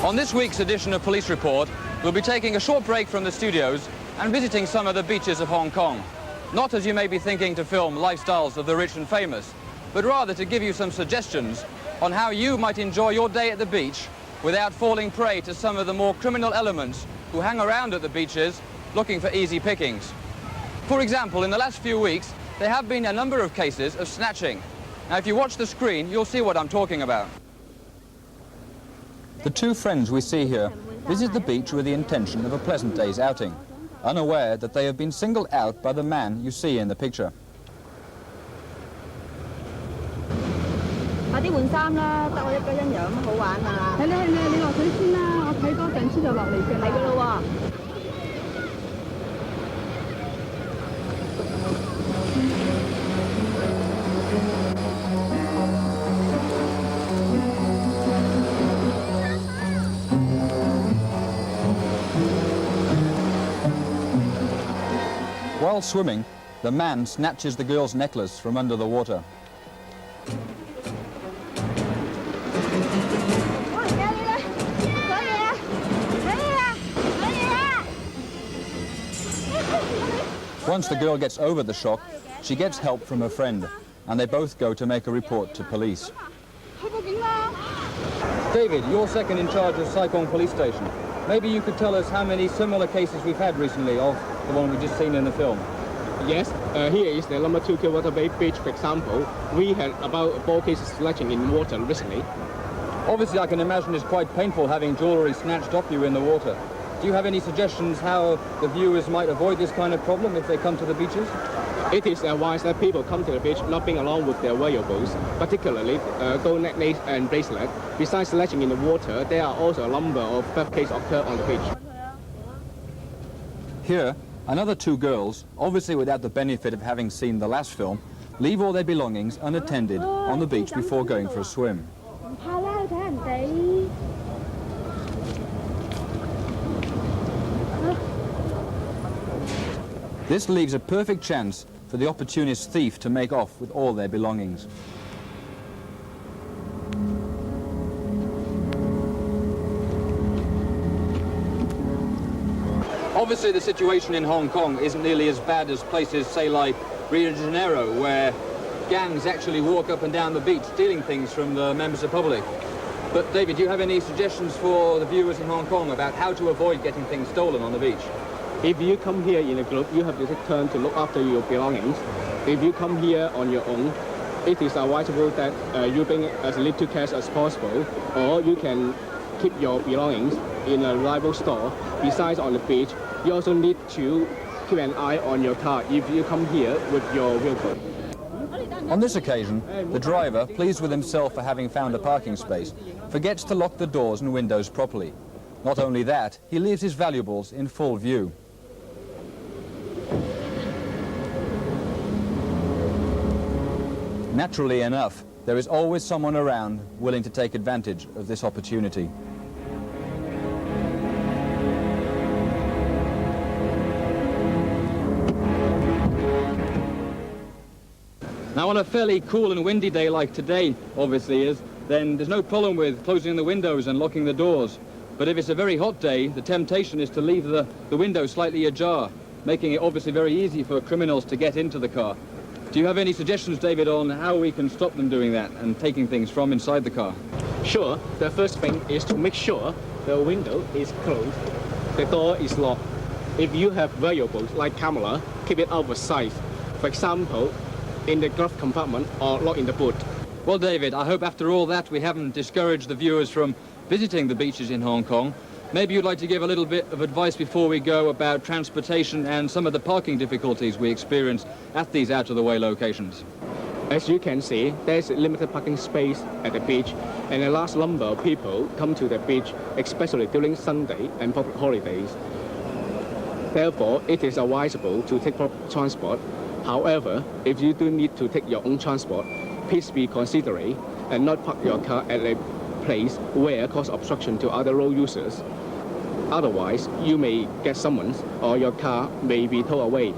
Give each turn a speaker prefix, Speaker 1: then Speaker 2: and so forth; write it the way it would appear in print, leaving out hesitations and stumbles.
Speaker 1: On this week's edition of Police Report, we'll be taking a short break from the studios and visiting some of the beaches of Hong Kong. Not, as you may be thinking, to film lifestyles of the rich and famous, but rather to give you some suggestions on how you might enjoy your day at the beach without falling prey to some of the more criminal elements who hang around at the beaches looking for easy pickings. For example, in the last few weeks, there have been a number of cases of snatching. Now, if you watch the screen, you'll see what I'm talking about. The two friends we see here visit the beach with the intention of a pleasant day's outing, unaware that they have been singled out by the man you see in the picture.
Speaker 2: 快啲換衫啦，得我一個人遊咁好玩啊！係你落水先啦，我睇多陣先就落嚟嘅。係㗎咯喎。
Speaker 1: While swimming, the man snatches the girl's necklace from under the water. Once the girl gets over the shock, she gets help from her friend, and they both go to make a report to police. David, you're second in charge of Sai Kung Police Station. Maybe you could tell us how many similar cases we've had recently of the one we've just seen in the film.
Speaker 3: Yes, here is the number 2 Kilwater Bay Beach, for example. We had about 4 cases snatching in water recently.
Speaker 1: Obviously, I can imagine it's quite painful having jewellery snatched off you in the water. Do you have any suggestions how the viewers might avoid this kind of problem if they come to the beaches?
Speaker 3: It is advised that people come to the beach not being along with their valuables, particularly gold necklace and bracelet. Besides snatching in the water, there are also a number of theft cases occur on the beach.
Speaker 1: Here, another 2 girls, obviously without the benefit of having seen the last film, leave all their belongings unattended on the beach before going for a swim. This leaves a perfect chance for the opportunist thief to make off with all their belongings. Obviously, the situation in Hong Kong isn't nearly as bad as places, say, like Rio de Janeiro, where gangs actually walk up and down the beach stealing things from the members of the public. But, David, do you have any suggestions for the viewers in Hong Kong about how to avoid getting things stolen on the beach?
Speaker 3: If you come here in a group, you have to take turn to look after your belongings. If you come here on your own, it is advisable that you bring as little cash as possible, or you can keep your belongings in a reliable store. Besides, on the beach, you also need to keep an eye on your car if you come here with your vehicle.
Speaker 1: On this occasion, the driver, pleased with himself for having found a parking space, forgets to lock the doors and windows properly. Not only that, he leaves his valuables in full view. Naturally enough, there is always someone around willing to take advantage of this opportunity. Now, on a fairly cool and windy day like today, obviously is, then there's no problem with closing the windows and locking the doors. But if it's a very hot day, the temptation is to leave the window slightly ajar, making it obviously very easy for criminals to get into the car. Do you have any suggestions, David, on how we can stop them doing that and taking things from inside the car?
Speaker 3: Sure. The first thing is to make sure the window is closed, the door is locked. If you have valuables like camera, keep it out of sight. For example, in the glove compartment or locked in the boot.
Speaker 1: Well, David, I hope after all that we haven't discouraged the viewers from visiting the beaches in Hong Kong. Maybe you'd like to give a little bit of advice before we go about transportation and some of the parking difficulties we experience at these out-of-the-way locations.
Speaker 3: As you can see, there's limited parking space at the beach, and a large number of people come to the beach, especially during Sunday and public holidays. Therefore, it is advisable to take public transport. However, if you do need to take your own transport, please be considerate and not park your car at a place where cause obstruction to other road users. Otherwise, you may get summons or your car may be towed away.